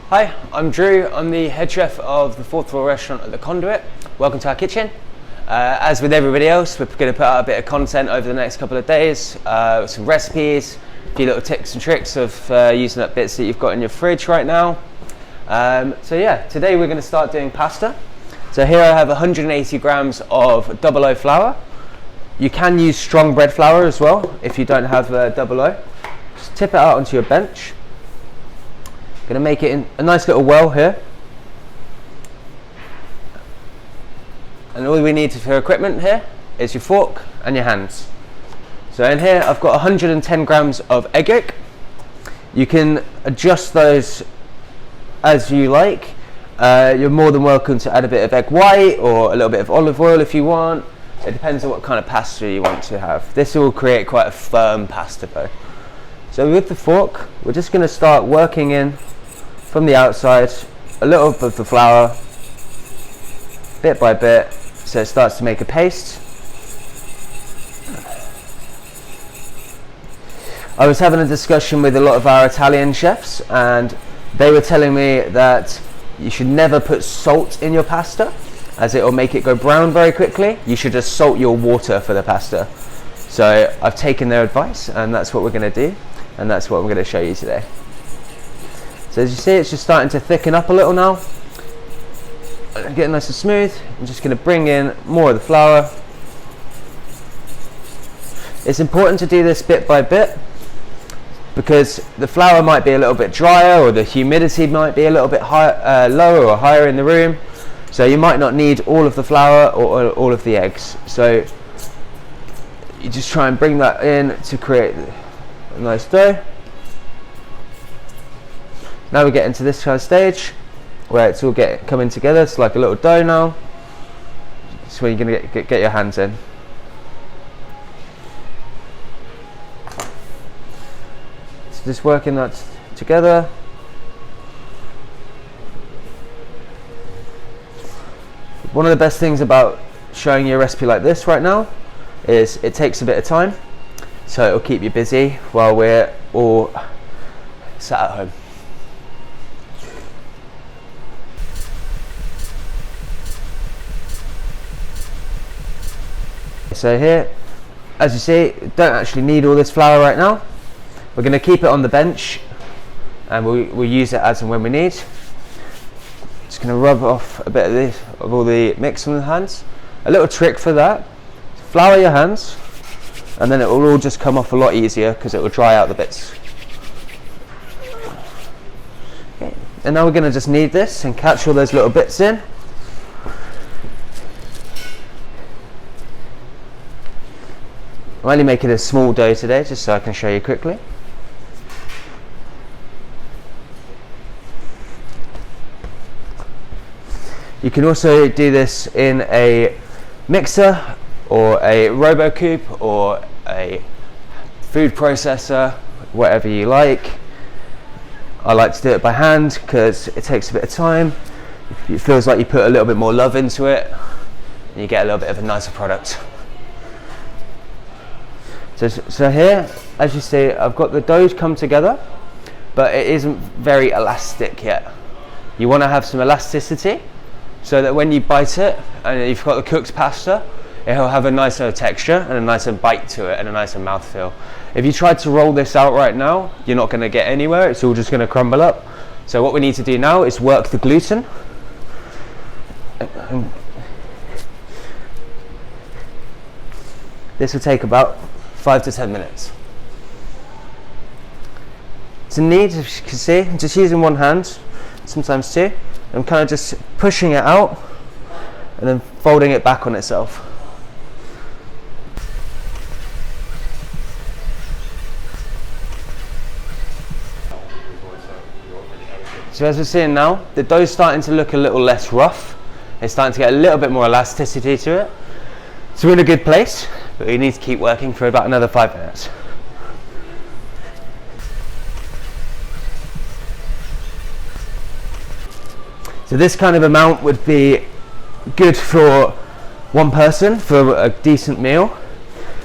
Hi, I'm Drew. I'm the head chef of the 4th floor restaurant at the Conduit. Welcome to our kitchen. As with everybody else, we're going to put out a bit of content over the next couple of days, some recipes, a few little tips and tricks of using up bits that you've got in your fridge right now. So yeah, today we're going to start doing pasta. So here I have 180 grams of double O flour. You can use strong bread flour as well if you don't have double O. Just tip it out onto your bench. Going to make it in a nice little well here. And all we need for equipment here is your fork and your hands. So in here I've got 110 grams of egg yolk. You can adjust those as you like. You're more than welcome to add a bit of egg white or a little bit of olive oil if you want. It depends on what kind of pasta you want to have. This will create quite a firm pasta though. So with the fork, we're just going to start working in from the outside a little bit of the flour, bit by bit, so it starts to make a paste. I was having a discussion with a lot of our Italian chefs and they were telling me that you should never put salt in your pasta as it will make it go brown very quickly. You should just salt your water for the pasta. So I've taken their advice and that's what we're going to do, and that's what I'm going to show you today. So as you see, it's just starting to thicken up a little now. Getting nice and smooth. I'm just going to bring in more of the flour. It's important to do this bit by bit because the flour might be a little bit drier or the humidity might be a little bit lower or higher in the room. So you might not need all of the flour or all of the eggs. So you just try and bring that in to create a nice dough. Now we get into this kind of stage where it's all coming together. It's like a little dough now. That's where you're going to get your hands in. So just working that together. One of the best things about showing you a recipe like this right now is it takes a bit of time, so it'll keep you busy while we're all sat at home. So here, as you see, don't actually need all this flour right now. We're going to keep it on the bench and we'll use it as and when we need. Just going to rub off a bit of all the mix from the hands. A little trick for that: flour your hands and then it will all just come off a lot easier because it will dry out the bits. Okay. And now we're going to just knead this and catch all those little bits in. I'm only making a small dough today just so I can show you quickly. You can also do this in a mixer or a RoboCoupe or a food processor, whatever you like. I like to do it by hand because it takes a bit of time. It feels like you put a little bit more love into it and you get a little bit of a nicer product. So here, as you see, I've got the dough come together, but it isn't very elastic yet. You want to have some elasticity so that when you bite it and you've got the cooked pasta, it'll have a nicer texture and a nicer bite to it and a nicer mouthfeel. If you tried to roll this out right now, you're not going to get anywhere. It's all just going to crumble up. So what we need to do now is work the gluten. This will take about 5 to 10 minutes. To knead, as you can see, I'm just using one hand, sometimes two. I'm kind of just pushing it out and then folding it back on itself. So as we're seeing now, the dough's starting to look a little less rough. It's starting to get a little bit more elasticity to it. So we're in a good place, but we need to keep working for about another 5 minutes. So this kind of amount would be good for one person for a decent meal.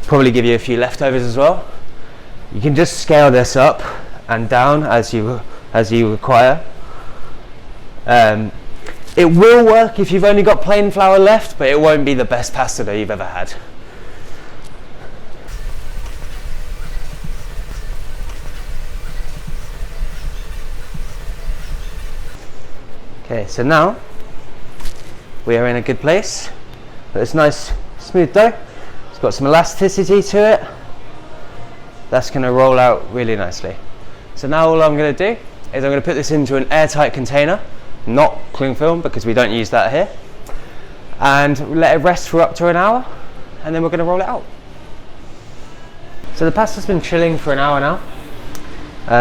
Probably give you a few leftovers as well. You can just scale this up and down as you require. It will work if you've only got plain flour left, but it won't be the best pasta dough you've ever had. Okay, so now we are in a good place. But it's nice smooth dough. It's got some elasticity to it. That's going to roll out really nicely. So now all I'm going to do is I'm going to put this into an airtight container, not cling film because we don't use that here, and let it rest for up to an hour, and then we're going to roll it out. So the pasta's been chilling for an hour now.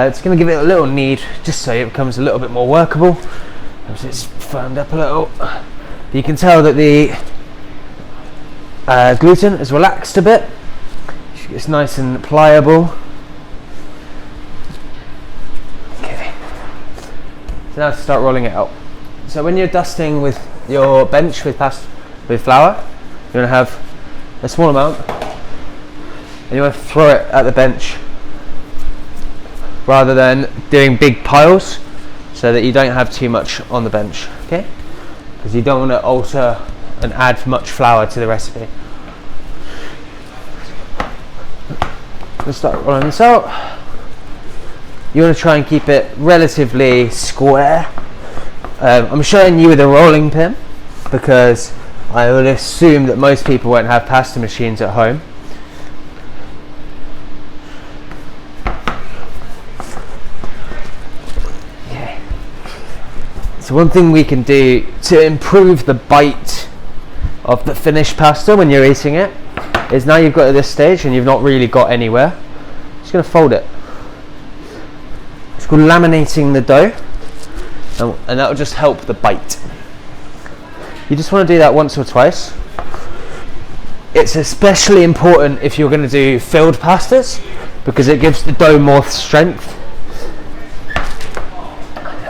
It's going to give it a little knead just so it becomes a little bit more workable. It's firmed up a little. You can tell that the gluten has relaxed a bit. It's nice and pliable. Okay. So now to start rolling it out. So when you're dusting with your bench with flour, you're going to have a small amount, and you want to throw it at the bench rather than doing big piles, so that you don't have too much on the bench. Okay? Because you don't want to alter and add much flour to the recipe. Let's start rolling this out. You want to try and keep it relatively square. I'm showing you with a rolling pin because I would assume that most people won't have pasta machines at home. Okay. So one thing we can do to improve the bite of the finished pasta when you're eating it is, now you've got to this stage and you've not really got anywhere, just going to fold it. It's called laminating the dough, and that will just help the bite. You just want to do that once or twice. It's especially important if you're going to do filled pastas because it gives the dough more strength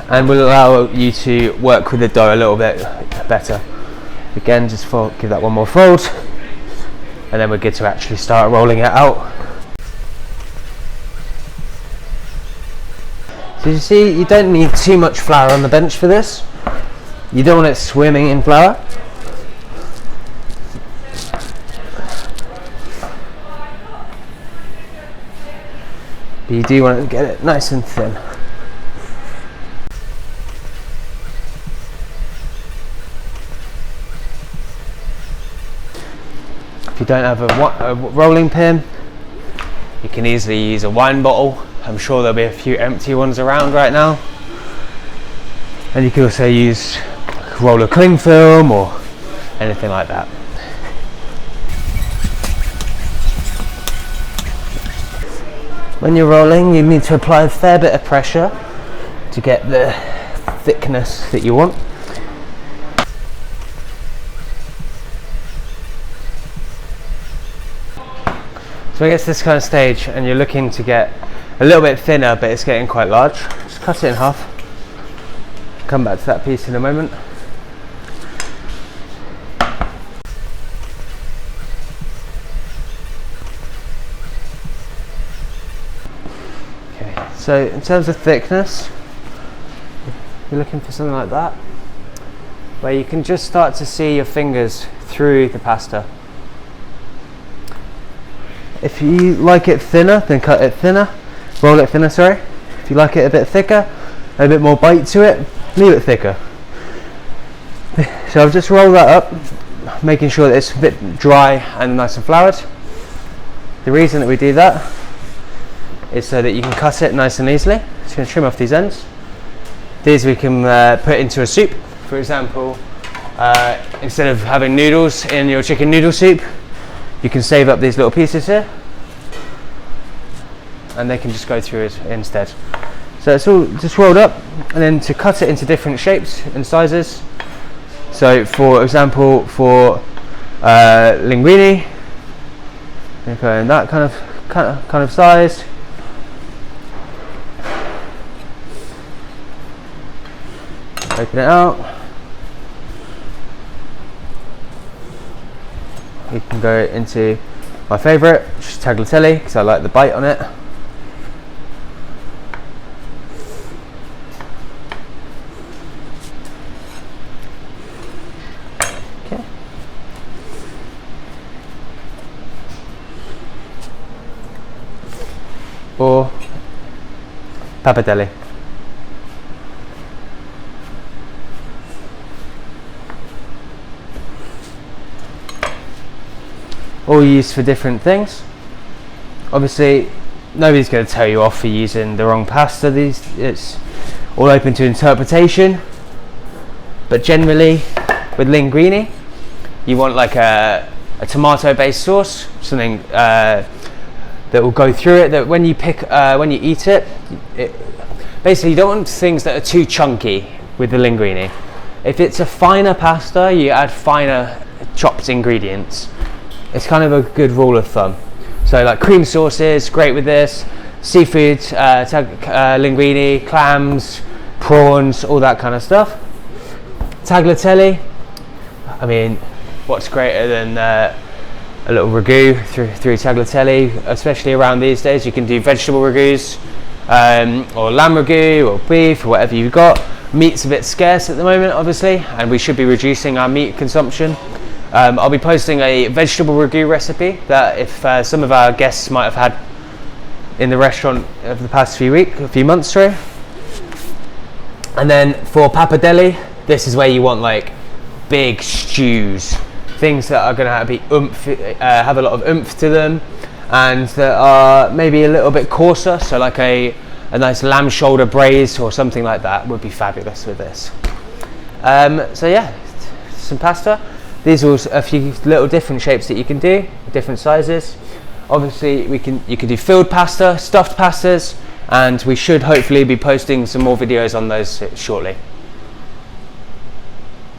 and will allow you to work with the dough a little bit better. Again, just give that one more fold, and then we're good to actually start rolling it out. So you see, you don't need too much flour on the bench for this. You don't want it swimming in flour. But you do want to get it nice and thin. If you don't have a rolling pin, you can easily use a wine bottle. I'm sure there'll be a few empty ones around right now. And you can also use a roll of cling film or anything like that. When you're rolling, you need to apply a fair bit of pressure to get the thickness that you want. So when it gets to this kind of stage and you're looking to get a little bit thinner but it's getting quite large, just cut it in half. Come back to that piece in a moment. Okay, so in terms of thickness, you're looking for something like that, where you can just start to see your fingers through the pasta. If you like it thinner, then cut it thinner. Roll it thinner, sorry. If you like it a bit thicker, a bit more bite to it, leave it thicker. So I've just rolled that up, making sure that it's a bit dry and nice and floured. The reason that we do that is so that you can cut it nice and easily. Just going to trim off these ends. These we can put into a soup. For example, instead of having noodles in your chicken noodle soup, you can save up these little pieces here and they can just go through it instead. So it's all just rolled up, and then to cut it into different shapes and sizes. So for example, for linguine, you go in that kind of size. Open it out. You can go into my favourite, which is tagliatelle, because I like the bite on it. pappardelle. All used for different things. Obviously, nobody's going to tell you off for using the wrong pasta. It's all open to interpretation. But generally, with linguine, you want like a tomato-based sauce, something that will go through it. That when you eat it, basically you don't want things that are too chunky with the linguine. If it's a finer pasta, you add finer chopped ingredients. It's kind of a good rule of thumb. So like cream sauces, great with this. Seafood, linguine, clams, prawns, all that kind of stuff. Tagliatelle, I mean, what's greater than a little ragu through tagliatelle, especially around these days. You can do vegetable ragus, or lamb ragu, or beef, or whatever you've got. Meat's a bit scarce at the moment, obviously, and we should be reducing our meat consumption. I'll be posting a vegetable ragu recipe that if some of our guests might have had in the restaurant over the past few months through. And then for pappardelle, this is where you want like big stews, things that are going to have a lot of oomph to them, and that are maybe a little bit coarser. So like a nice lamb shoulder braised or something like that would be fabulous with this. So yeah, some pasta. These are a few little different shapes that you can do, different sizes. Obviously, you can do filled pasta, stuffed pastas, and we should hopefully be posting some more videos on those shortly.